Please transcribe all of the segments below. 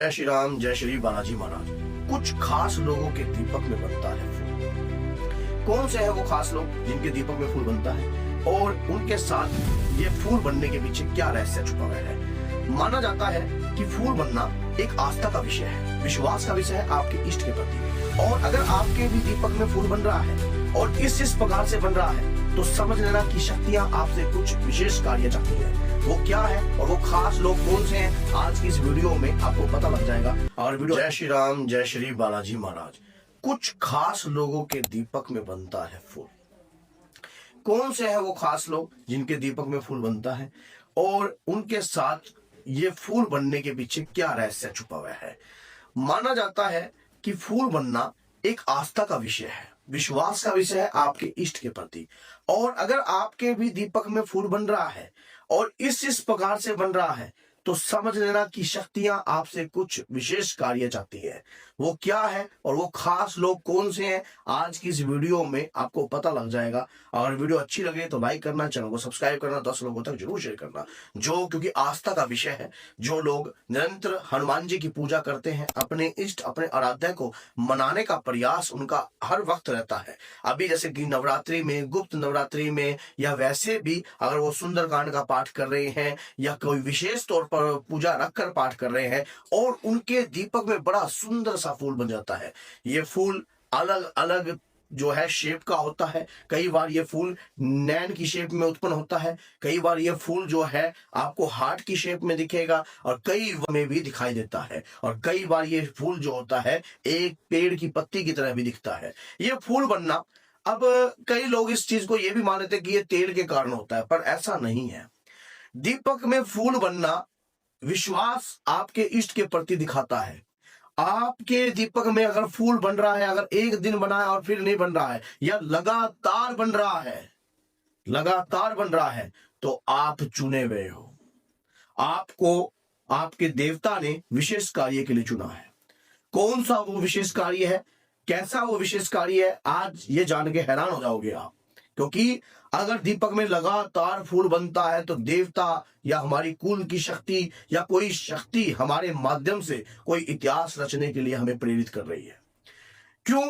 जय श्री राम, जय श्री बालाजी महाराज। कुछ खास लोगों के दीपक में बनता है फूल। कौन से है वो खास लोग जिनके दीपक में फूल बनता है और उनके साथ ये फूल बनने के पीछे क्या रहस्य छुपा हुआ है? माना जाता है कि फूल बनना एक आस्था का विषय है, विश्वास का विषय है आपके इष्ट के प्रति। और अगर आपके भी दीपक में फूल बन रहा है और इस प्रकार से बन रहा है तो समझ लेना कि शक्तियां आपसे कुछ विशेष कार्य चाहती हैं। वो क्या है और वो खास लोग कौन से हैं, आज की इस वीडियो में आपको पता लग जाएगा। और वीडियो जय श्री राम, जय श्री बालाजी महाराज। कुछ खास लोगों के दीपक में बनता है फूल। कौन से हैं वो खास लोग जिनके दीपक में फूल बनता है और उनके साथ ये फूल बनने के पीछे क्या रहस्य छुपा हुआ है? माना जाता है कि फूल बनना एक आस्था का विषय है, विश्वास का विषय है आपके इष्ट के प्रति। और अगर आपके भी दीपक में फूल बन रहा है और इस प्रकार से बन रहा है तो समझ लेना कि शक्तियां आपसे कुछ विशेष कार्य चाहती है। वो क्या है और वो खास लोग कौन से हैं, आज की इस वीडियो में आपको पता लग जाएगा। अगर वीडियो अच्छी लगे तो लाइक करना, चैनल को सब्सक्राइब करना, 10 लोगों तक जरूर शेयर करना। क्योंकि आस्था का विषय है। जो लोग निरंतर हनुमान जी की पूजा करते हैं, अपने इष्ट अपने आराध्य को मनाने का प्रयास उनका हर वक्त रहता है। अभी जैसे कि नवरात्रि में, गुप्त नवरात्रि में, या वैसे भी अगर वो सुंदरकांड का पाठ कर रहे हैं या कोई विशेष तौर पर पूजा रखकर पाठ कर रहे हैं और उनके दीपक में बड़ा सुंदर सा फूल बन जाता है। ये फूल अलग अलग जो है शेप का होता है। कई बार ये फूल नैन की शेप में उत्पन्न होता है, कई बार ये फूल जो है आपको हार्ट की शेप में दिखेगा और कई में भी दिखाई देता है। और कई बार ये फूल जो होता है एक पेड़ की पत्ती की तरह भी दिखता है। ये फूल बनना, अब कई लोग इस चीज को ये भी मान लेते हैं कि ये तेल के कारण होता है, पर ऐसा नहीं है। दीपक में फूल बनना विश्वास आपके इष्ट के प्रति दिखाता है। आपके दीपक में अगर फूल बन रहा है, अगर एक दिन बना है और फिर नहीं बन रहा है, या लगातार बन रहा है, लगातार बन रहा है, तो आप चुने हुए हो। आपको आपके देवता ने विशेष कार्य के लिए चुना है। कौन सा वो विशेष कार्य है, कैसा वो विशेष कार्य है, आज ये जान के हैरान हो जाओगे आप। क्योंकि अगर दीपक में लगातार फूल बनता है तो देवता या हमारी कुल की शक्ति या कोई शक्ति हमारे माध्यम से कोई इतिहास रचने के लिए हमें प्रेरित कर रही है। क्यों?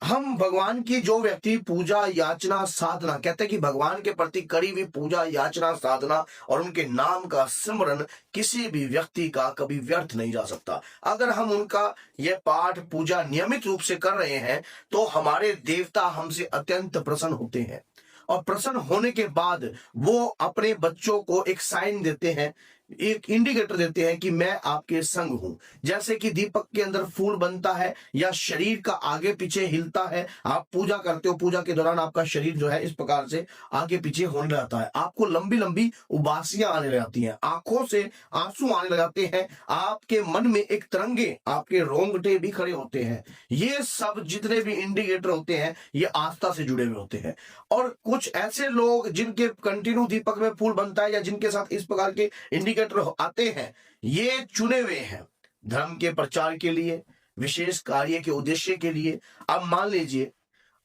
हम भगवान की जो व्यक्ति पूजा याचना साधना, कहते हैं कि भगवान के प्रति करी हुई पूजा याचना साधना और उनके नाम का सिमरन किसी भी व्यक्ति का कभी व्यर्थ नहीं जा सकता। अगर हम उनका यह पाठ पूजा नियमित रूप से कर रहे हैं तो हमारे देवता हमसे अत्यंत प्रसन्न होते हैं। और प्रसन्न होने के बाद वो अपने बच्चों को एक साइन देते हैं, एक इंडिकेटर देते हैं कि मैं आपके संग हूं। जैसे कि दीपक के अंदर फूल बनता है या शरीर का आगे पीछे हिलता है, आप पूजा करते हो, पूजा के दौरान आपका शरीर जो है इस प्रकार से आगे पीछे होने लगता है, आपको लंबी लंबी उबासियां आने लगती हैं, आंखों से आंसू आने लगाते हैं, आपके मन में एक तरंगे, आपके रोंगटे भी खड़े होते हैं। ये सब जितने भी इंडिकेटर होते हैं ये आस्था से जुड़े हुए होते हैं। और कुछ ऐसे लोग जिनके कंटिन्यू दीपक में फूल बनता है या जिनके साथ इस प्रकार के इंडिकेटर आते हैं, ये चुने हुए हैं धर्म के प्रचार के लिए, विशेष कार्य के उद्देश्य के लिए। अब मान लीजिए,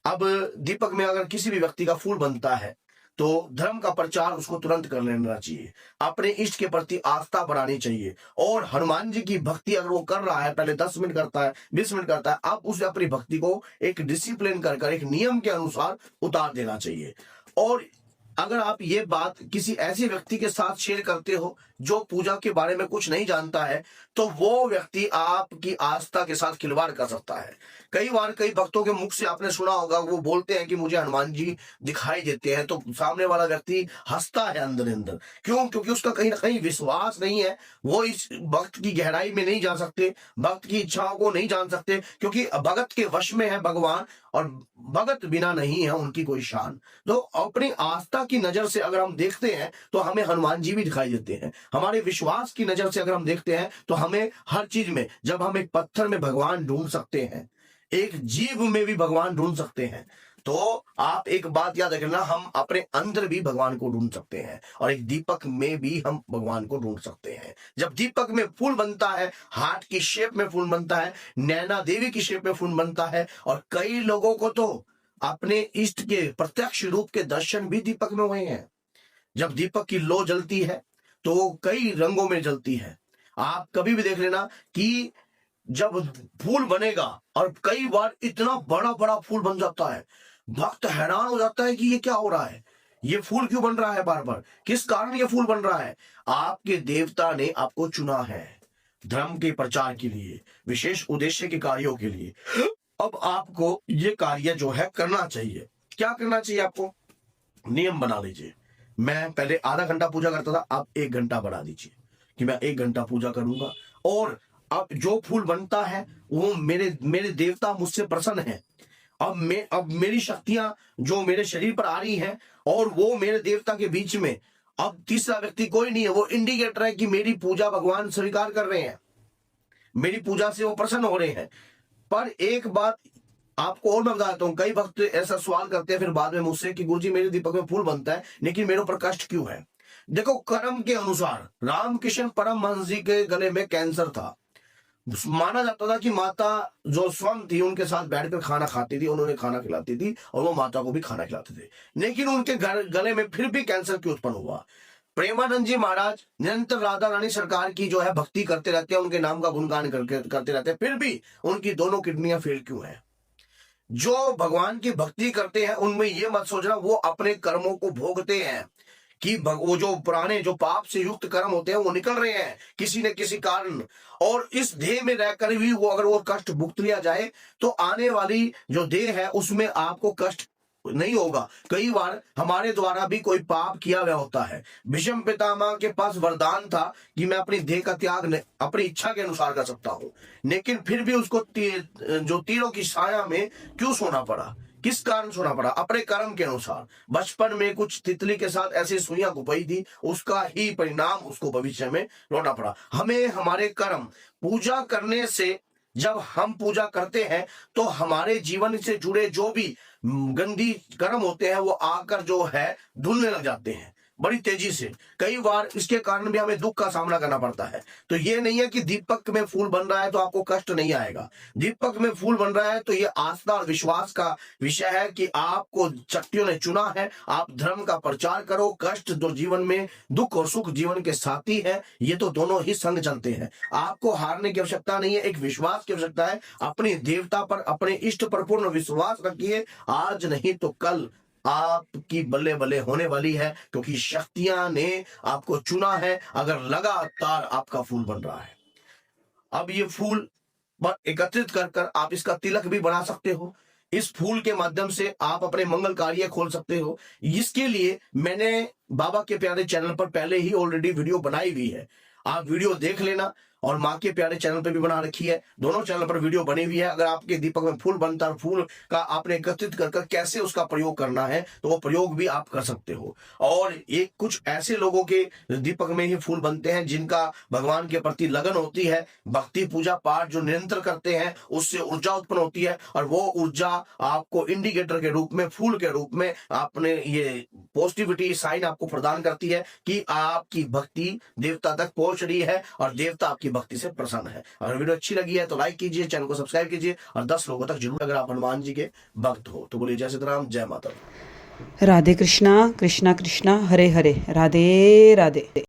अब दीपक में अगर किसी भी व्यक्ति का फूल बनता है तो धर्म का प्रचार उसको तुरंत कर लेना चाहिए, अपने इष्ट के प्रति आस्था बढ़ानी चाहिए। और हनुमान जी की भक्ति अगर वो कर रहा है, पहले 10 मिनट करता है, 20 मिनट करता है, अब उसे अपनी भक्ति को एक डिसिप्लिन कर एक नियम के अनुसार उतार देना चाहिए। और अगर आप ये बात किसी ऐसे व्यक्ति के साथ शेयर करते हो जो पूजा के बारे में कुछ नहीं जानता है तो वो व्यक्ति आपकी आस्था के साथ खिलवाड़ कर सकता है। कई बार कई भक्तों के मुख से आपने सुना होगा, वो बोलते हैं कि मुझे हनुमान जी दिखाई देते हैं, तो सामने वाला व्यक्ति हंसता है अंदर अंदर। क्यों? क्योंकि उसका कहीं ना कहीं विश्वास नहीं है, वो इस भक्त की गहराई में नहीं जा सकते, भक्त की इच्छाओं को नहीं जान सकते, क्योंकि भगत के वश में है भगवान और भगत बिना नहीं है उनकी कोई शान। तो अपनी आस्था की नजर से अगर हम देखते हैं तो हमें हनुमान जी भी दिखाई देते हैं। हमारे विश्वास की नजर से अगर हम देखते हैं तो हमें हर चीज में, जब हम एक पत्थर में भगवान ढूंढ सकते हैं, एक जीव में भी भगवान ढूंढ सकते हैं, तो आप एक बात याद रखना, हम अपने अंदर भी भगवान को ढूंढ सकते हैं और एक दीपक में भी हम भगवान को ढूंढ सकते हैं। जब दीपक में फूल बनता है, हार्ट की शेप में फूल बनता है, नैना देवी की शेप में फूल बनता है, और कई लोगों को तो अपने इष्ट के प्रत्यक्ष रूप के दर्शन भी दीपक में हुए हैं। जब दीपक की लो जलती है तो वो कई रंगों में जलती है। आप कभी भी देख लेना कि जब फूल बनेगा और कई बार इतना बड़ा बड़ा फूल बन जाता है, भक्त हैरान हो जाता है कि ये क्या हो रहा है, ये फूल क्यों बन रहा है बार बार, किस कारण ये फूल बन रहा है। आपके देवता ने आपको चुना है धर्म के प्रचार के लिए, विशेष उद्देश्य के कार्यों के लिए। अब आपको ये कार्य जो है करना चाहिए। क्या करना चाहिए आपको? नियम बना लीजिए। मैं पहले आधा घंटा पूजा करता था, आप 1 घंटा बढ़ा दीजिए कि मैं 1 घंटा पूजा करूंगा। और अब जो फूल बनता है वो मेरे देवता मुझसे प्रसन्न है। अब मेरी शक्तियां जो मेरे शरीर पर आ रही हैं और वो मेरे देवता के बीच में अब तीसरा व्यक्ति कोई नहीं है, वो इंडिकेटर है कि मेरी पूजा भगवान स्वीकार कर रहे हैं, मेरी पूजा से वो प्रसन्न हो रहे हैं। पर एक बात आपको और मैं बताता हूं, कई भक्त ऐसा सवाल करते हैं फिर बाद में मुझसे कि गुरुजी मेरे दीपक में फूल बनता है लेकिन मेरे ऊपर कष्ट क्यों है। देखो, कर्म के अनुसार रामकृष्ण परमहंस जी के गले में कैंसर था। माना जाता था कि माता जो स्वयं थी उनके साथ बैठकर खाना खाती थी, उन्होंने खाना खिलाती थी और वो माता को भी खाना खिलाते थे, लेकिन उनके गले में फिर भी कैंसर क्यों उत्पन्न हुआ। प्रेमानंद जी महाराज निरंतर राधा रानी सरकार की जो है भक्ति करते रहते हैं, उनके नाम का गुणगान करते रहते हैं, फिर भी उनकी दोनों किडनियां फेल क्यों है। जो भगवान की भक्ति करते हैं उनमें ये मत सोचना वो अपने कर्मों को भोगते हैं कि वो जो पुराने जो पाप से युक्त कर्म होते हैं वो निकल रहे हैं किसी न किसी कारण, और इस देह में रहकर भी वो अगर वो कष्ट भुगत लिया जाए तो आने वाली जो देह है उसमें आपको कष्ट नहीं होगा। कई बार हमारे द्वारा भी कोई पाप किया गया होता है। भीष्म पितामह के पास वरदान था कि मैं अपनी देह का त्याग अपनी इच्छा के अनुसार कर सकता हूं, लेकिन फिर भी उसको जो तीरों की छाया में क्यों सोना पड़ा, किस कारण सोना पड़ा? अपने कर्म के अनुसार। बचपन में कुछ तितली के साथ ऐसी सुइयां घुपाई थी, उसका ही परिणाम उसको भविष्य में लौटना पड़ा। हमें हमारे कर्म पूजा करने से, जब हम पूजा करते हैं तो हमारे जीवन से जुड़े जो भी गंदी कर्म होते हैं वो आकर जो है धुलने लग जाते हैं बड़ी तेजी से। कई बार इसके कारण भी हमें दुख का सामना करना पड़ता है। तो ये नहीं है कि दीपक में फूल बन रहा है तो आपको कष्ट नहीं आएगा। दीपक में फूल बन रहा है तो ये आस्था और विश्वास का विषय है कि आपको शक्तियों ने चुना है, आप धर्म का प्रचार करो। कष्ट जो जीवन में, दुख और सुख जीवन के साथी है, ये तो दोनों ही संग चलते हैं। आपको हारने की आवश्यकता नहीं है, एक विश्वास की आवश्यकता है। अपने देवता पर, अपने इष्ट पर पूर्ण विश्वास रखिए। आज नहीं तो कल आपकी बल्ले बल्ले होने वाली है, क्योंकि शक्तियां ने आपको चुना है। अगर लगातार आपका फूल बन रहा है, अब ये फूल एकत्रित कर आप इसका तिलक भी बना सकते हो। इस फूल के माध्यम से आप अपने मंगल कार्य खोल सकते हो। इसके लिए मैंने बाबा के प्यारे चैनल पर पहले ही ऑलरेडी वीडियो बनाई हुई है, आप वीडियो देख लेना। और माँ के प्यारे चैनल पे भी बना रखी है, दोनों चैनल पर वीडियो बनी हुई है। अगर आपके दीपक में फूल बनता है, फूल का आपने एकत्रित कर कैसे उसका प्रयोग करना है तो वो प्रयोग भी आप कर सकते हो। और एक कुछ ऐसे लोगों के दीपक में ही फूल बनते हैं जिनका भगवान के प्रति लगन होती है, भक्ति पूजा पाठ जो निरंतर करते हैं, उससे ऊर्जा उत्पन्न होती है और वो ऊर्जा आपको इंडिकेटर के रूप में, फूल के रूप में आपने ये पॉजिटिविटी साइन आपको प्रदान करती है कि आपकी भक्ति देवता तक पहुंच रही है और देवता आपकी भक्ति से प्रसन्न है। अगर वीडियो अच्छी लगी है तो लाइक कीजिए, चैनल को सब्सक्राइब कीजिए और 10 लोगों तक जरूर, अगर आप हनुमान जी के भक्त हो तो बोलिए जय सीताराम, जय माता। राधे कृष्णा कृष्णा कृष्णा हरे हरे, राधे राधे।